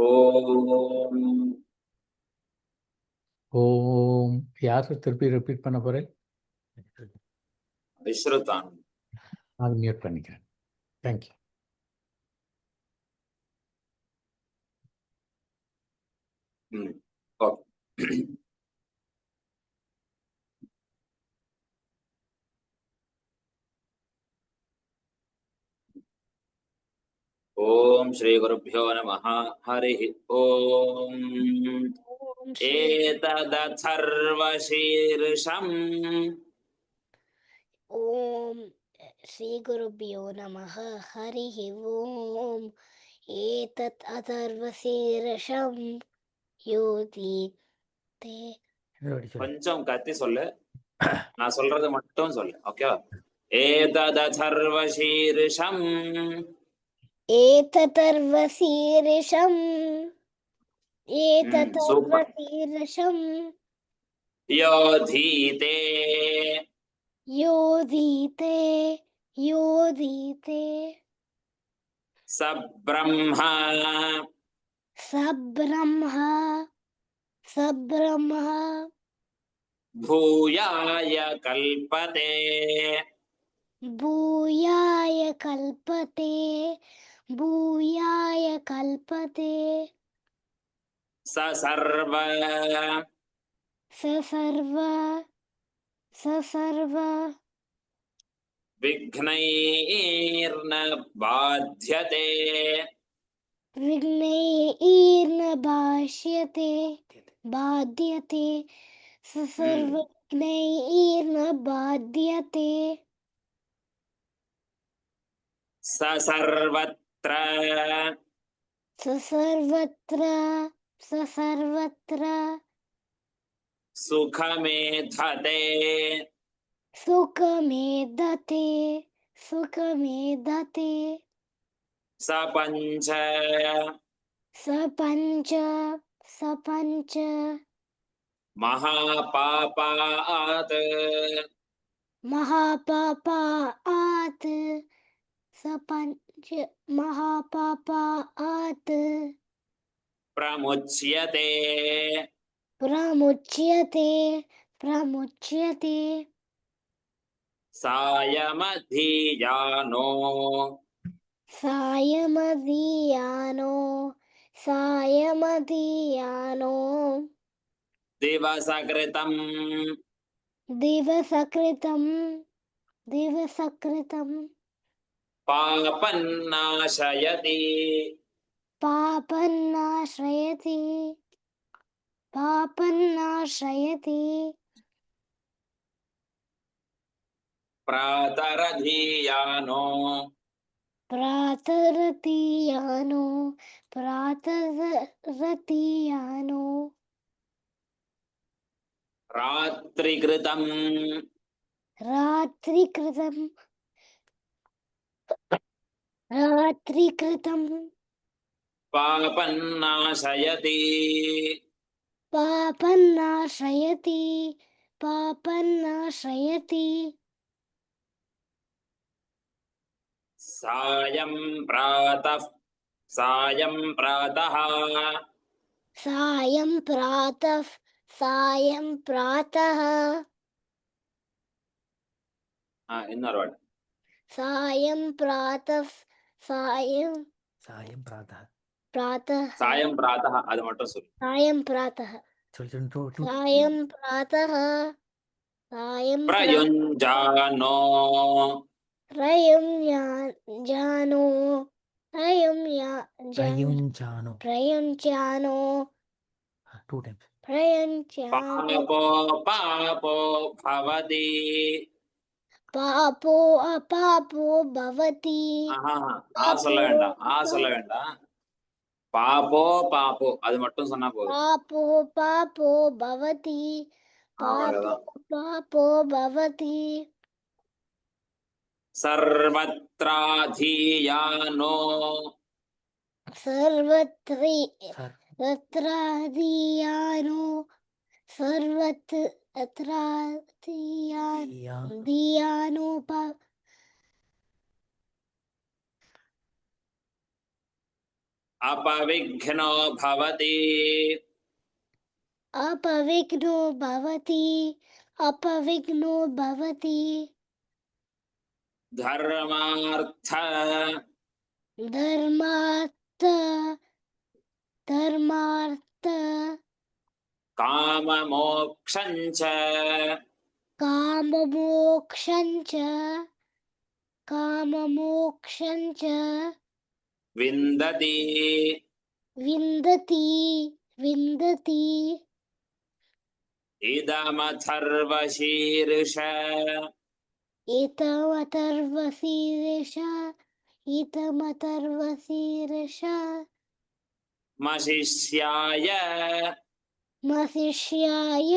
ஓம் ஓம். யார் திருப்பி ரிப்பீட் பண்ண போறேன்? விஸ்ருதான். அது மியூட் பண்ணிக்கிறேன். தேங்க்யூ. ஓகே. ஓம் ஸ்ரீ குருभ्यो நமः. ஹரி ஓம். ஏததர்வசீர்ஷம். ஓம் ஸ்ரீ குருभ्यो நமः. ஹரி ஓம். ஏதத் அதர்வசீர்ஷம் யோதீதே. கொஞ்சம் கத்தி சொல்லு, நான் சொல்றது மட்டும் சொல்லு. ஓகேவா? ஏததர்வசீர்ஷம் ஏததர்வசீர்ஷம் சூப்பர். ஏததர்வசீர்ஷம் யோதீதே யோதீதே யோதீதே சப்ரம்ம சப்ரம்ம சப்ரம்ம பூயாய கல்பதே பூயாய கல்பதே பூயாய கல்பதே சர்வ சர்வ சர்வ விக்னைர்ன பாத்யதே விக்னைர்ன பாஷ்யதே பாத்யதே சர்வ விக்னைர்ன பாத்யதே சர்வத்ர சர்வத்ர சர்வத்ர சுகமேததே சுகமேததே சுகமேததே சபஞ்ச சபஞ்ச சபஞ்ச மகாபாபாத் மகாபாபாத் சபஞ்ச மகாபாபாத் பிரமுச்யதே பிரமுச்யதே பிரமுச்யதே சாயமதீயானோ சாயமதியானோ சாயமதியானோ திவசகிருதம் திவசகிருதம் திவசகிருதம் பாபநாசயதி பாபநாஸ்ரயதி பாபநாஸ்ரயதி பிராதரதீயானோ பிராதரதீயானோ பிராதரதீயானோ ராத்ரிகிருதம் ராத்ரிகிருதம் ராத்ரிகிருதம் பாபநாசயதி பாபநாஸ்ரயதி பாபநாஸ்ரயதி சாயம் பிராதः சாயம் பிராதः சாயம் பிராதः சாயம் பிராதः இன்னொரு வார்டு சாயம் பிராதः சாயம் சாயம் பிராதः பிராதः சாயம் பிராதः அது மட்டும் சொல்லு. சாயம் பிராதः சாயம் பிராதः சாயம் பிரயுஞ்சானோ பிரயுஞ்சானோ பிரயுஞ்சானோ பிரயுஞ்சானோ 2 times பிரயுஞ்சானோ பாபோ பாபோ பவதி பாபோ அபாபோ பவதி சொல்ல வேண்டாம், சொல்ல வேண்டாம். பாபோ பாபோ அது மட்டும் சொன்னா போதும். பாபோ பாபோ பவதி பாபோ அவ்வளவுதான். பாபோ பவதி சர்வத்ராதீயானோ சர்வத்ராதீயானோ சர்வத்ராதீயானோ अपविघ्नो भवति अपविघ्नो भवति अपविघ्नो भवति धर्मार्थ धर्मार्थ धर्मार्थ काममोक्षं च काममोक्षं च विन्दति विन्दति विन्दति इदमथर्वशीर्ष इतमथर्वशीर्ष मशिष्याय मशिष्याय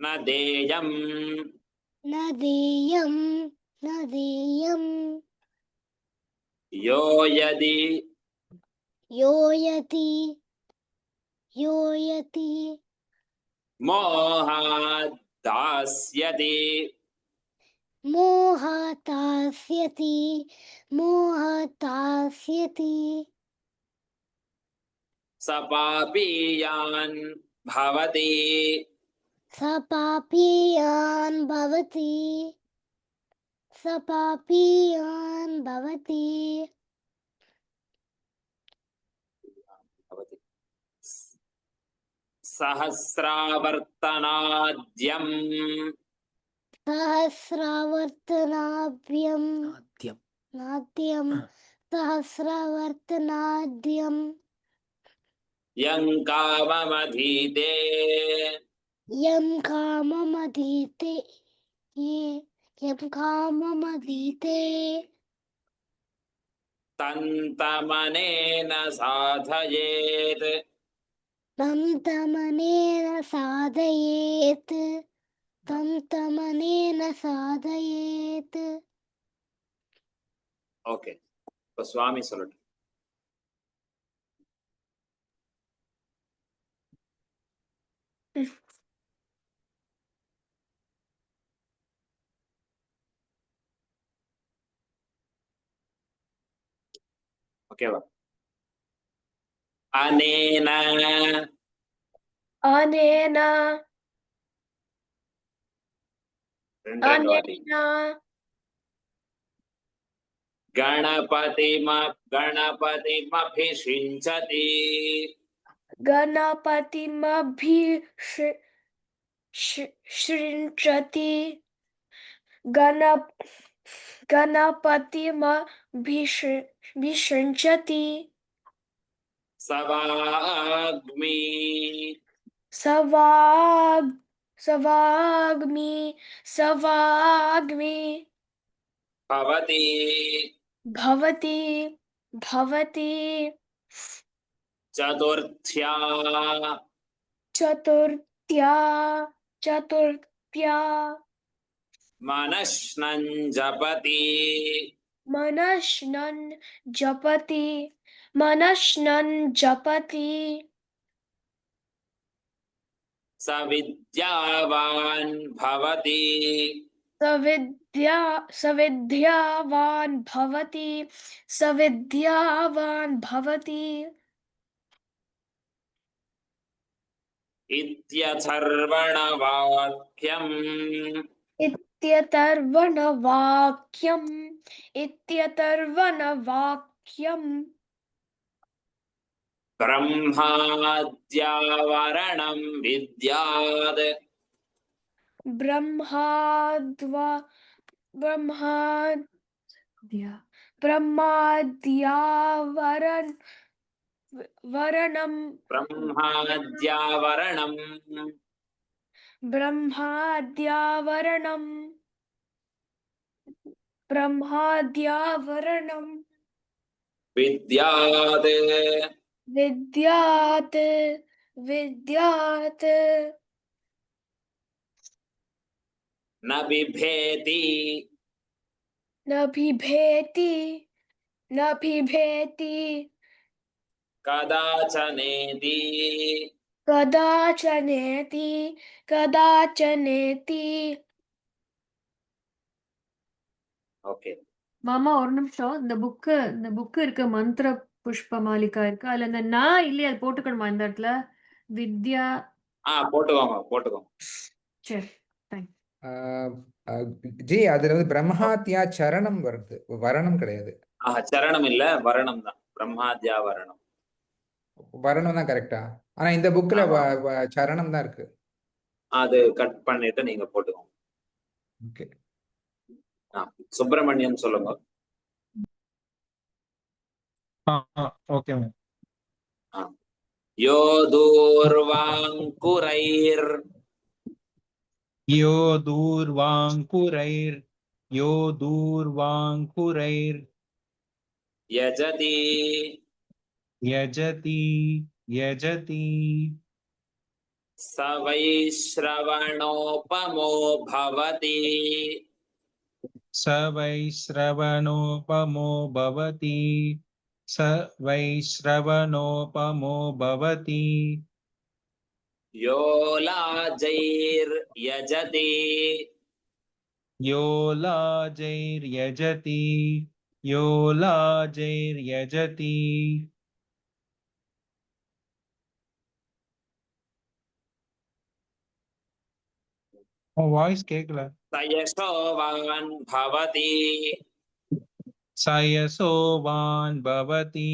न देयम् न देयम् यो यदि यो यति मोहात् दास्यति मोहतास्यति स पापीयान् भवति स पापीयान् भवति सहस्रावर्तनाद्यम् सहस्रावर्तनाभ्यं आद्यं नाद्यं सहस्रावर्तनाद्यं यं काममधीते यं काममधीते तन्तमनेन साधयेत् तन्तमनेन साधयेत् ஓகே இப்போ சுவாமி சொல்லட்டும். ஓகேவா? அனேன अनेन ரெண்டு வாட்டி अनेन गणपतिमभिषिञ्चति गणपतिमभिषृञ्चति गणपतिमभिषृञ्चति सवाग्मि सवाग्मि भवति भवति चतुर्थ्या चतुर्थ्या मनश्नं जपति मनश्नं जपति स विद्यावान् भवति सविद्यावान् भवति इत्यथर्वणवाक्यम् इत्यतर्वणवाक्यम् ब्रह्माद्यावरणं विद्यात् ब्रह्माद्यावरणं विद्यात् विद्यात् न बिभेति न बिभेति कदाचनेति कदाचनेति ओके மாமா ஒரு நிமிஷம் இந்த புக்கு இருக்கு மந்திர புஷ்ப மாலிகா இருக்கு அதுல இந்த நான் இல்லையே அது போட்டுக்கணுமா இந்த இடத்துல வித்யா போட்டுக்கோங்க. சரி தேங்க்ஸ் ஜி அதுல வந்து பிரம்மஹாத்யா சரணம் வருது, வரணம் கிடையாது. சரணம் இல்ல, வரணம் தான். பிரம்மாத்யா வரணம். வரணம் தான் கரெக்டா? ஆனா இந்த புக்ல ஆமா. சரணம் தான் இருக்கு. அது கட் பண்ணிட்டு நீங்க போட்டுக்கோங்க. ஓகே. சுப்பிரமணியன் சொல்லுங்க. Okay ma'am. யோ தூர்வாங்குரைர் யோ தூர்வாங்குரைர் யோ தூர்வாங்குரைர் யஜதி யஜதி யஜதி स वैश्रवणोपमो भवति स वैश्रवणोपमो भवति स वैश्रवणोपमो भवति यो लाजैर्यजति यो लाजैर्यजति यो लाजैर्यजति வாய்ஸ் கேட்கல. स यशोवान् भवति सयसोवान् भवति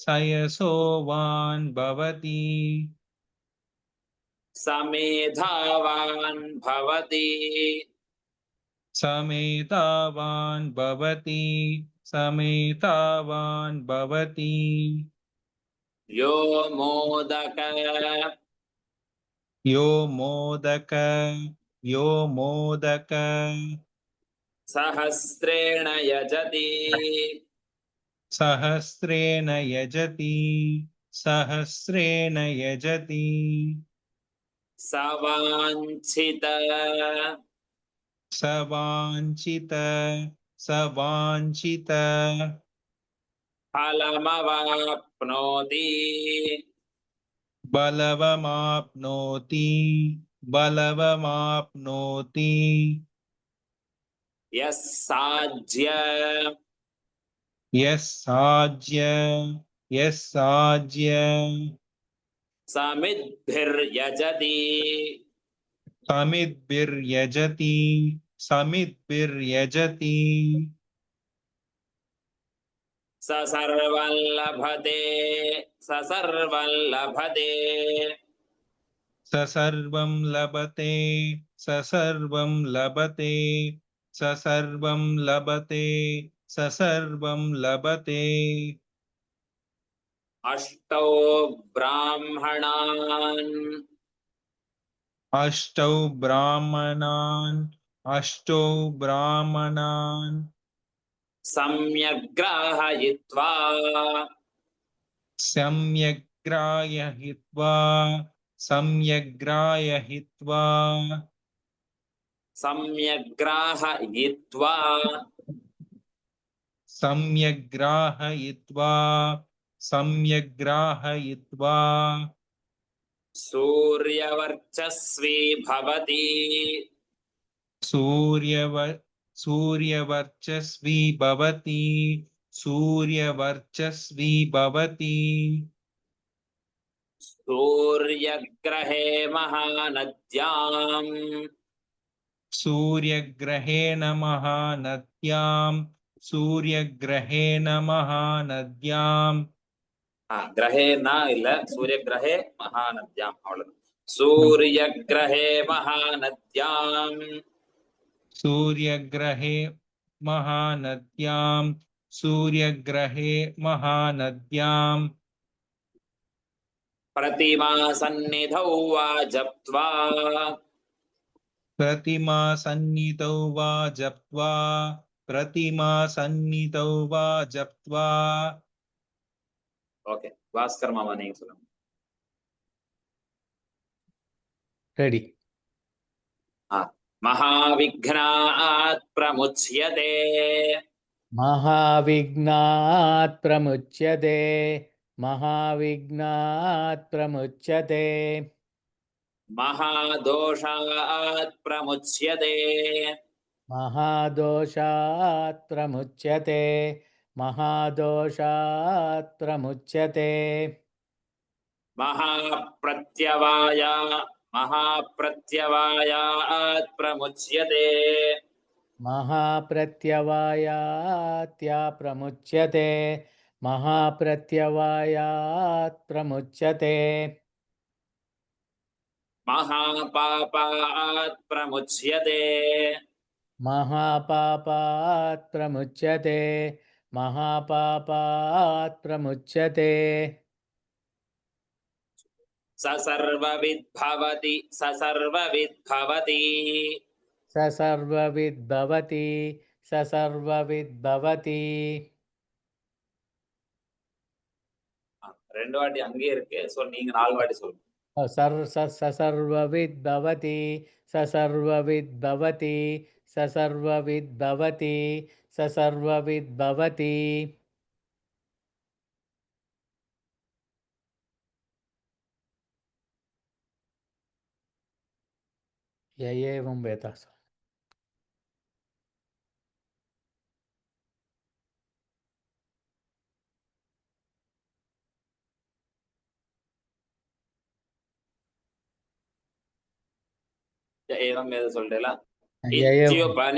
सयसोवान् भवति स मेधावान् भवति समेतावान् भवति समेतावान् भवति यो मोदक यो मोदक यो मोदक सहस्रेण यजति सहस्रेण यजति सहस्रेण यजति सवाञ्छित सवाञ्छित सवाञ्छित फलमवाप्नोति बलवमाप्नोति बलवमाप्नोति यः साज्य यस्साज्य यस्साज्य समिद्भिर्यजति समिद्भिर्यजति समिद्भिर्यजति स सर्वं लभते स सर्वं लभते स सर्वं लभते स सर्वं लभते स सर्वं लभते स सर्वं लभते अष्टौ ब्राह्मणान् अष्टौ ब्राह्मणान् अष्टौ ब्राह्मणान् सम्यग्राहयित्वा सम्यग्राहयित्वा सम्यग्राहयित्वा सम्यग्राहयित्वा सम्यग्राहयित्वा सम्यग्राहयित्वा सूर्यवर्चस्वी भवति सूर्यवर्चस्वी भवति सूर्यवर्चस्वी भवति सूर्यग्रहे महानद्याम् सूर्यग्रहेण महानद्यां सूर्यग्रहेण महानद्यां ग्रहे न इल्ल सूर्यग्रहे महानद्याम् अवलुदु सूर्यग्रहे महानद्याम् सूर्यग्रहे महानद्यां सूर्यग्रहे महानद्यां प्रतिमासन्निधौ वा जप्त्वा प्रतिमासन्निधौ वा जप्त्वा प्रतिमासन्निधौ वा जप्त्वा ओके भास्कर मामा நீங்க சொல்லுங்க. ரெடி. महाविघ्नात् प्रमुच्यते महाविघ्नात् प्रमुच्यते महाविघ्नात् प्रमुच्यते महादोषात् प्रमुच्यते महादोषात् प्रमुच्यते महादोषात् प्रमुच्यते महाप्रत्यवायात् प्रमुच्यते महाप्रत्यवायात्या प्रमुच्यते महाप्रत्यवायात् प्रमुच्यते महापापात् प्रमुच्यते महापापात् प्रमुच्यते महापापात् प्रमुच्यते स सर्वविद्भवति स सर्वविद्भवति स सर्वविद्भवति स सर्वविद्भवति ரெண்டு வாட்டி அங்கேயே இருக்கு சோ நீங்க 4 வாட்டி சொல்லுங்க स सर्वविद्भवति स सर्वविद्भवति स सर्वविद्भवति स सर्वविद्भवति य एवं वेद एवं वेद சொல்றேல य एवं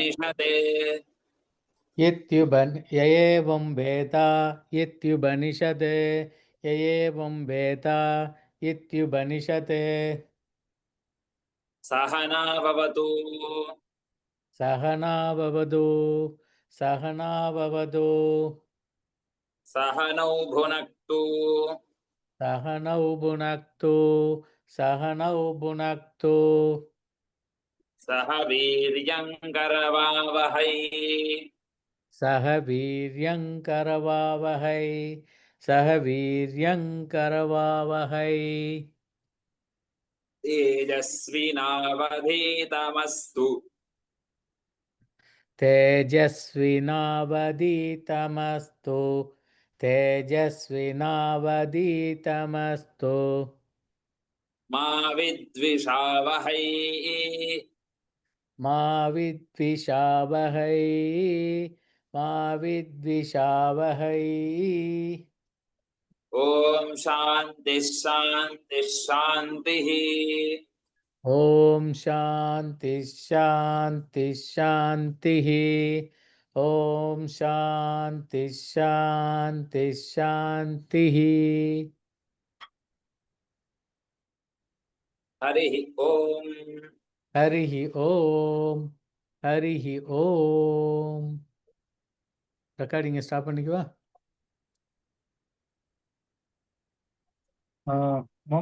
इत्युपनिषदे य एवं वेद इत्युपनिषत् य एवं वेद इत्युपनिषत् सहना भवतु सहना भवतु सहना भवतु सहनौ भुनक्तु सहनौ भुनक्तु सहनौ भुनक्तु सह वीर्यङ्करवावहै सह वीर्यङ्करवावहै सह वीर्यङ्करवावहै तेजस्विनावधीतमस्तु तेजस्विनावधीतमस्तु तेजस्विनावधीतमस्तु मा विद्विषावहै मा विद्विषावहै मा विद्विषावहै ॐ शान्तिः शान्तिः शान्तिः ॐ शान्तिः शान्तिः शान्तिः ॐ शान्तिः शान्तिः शान्तिः हरिः ॐ हरिः ॐ हरिः ॐ ரெக்கார்டிங்க ஸ்டாப் பண்ணிக்குவா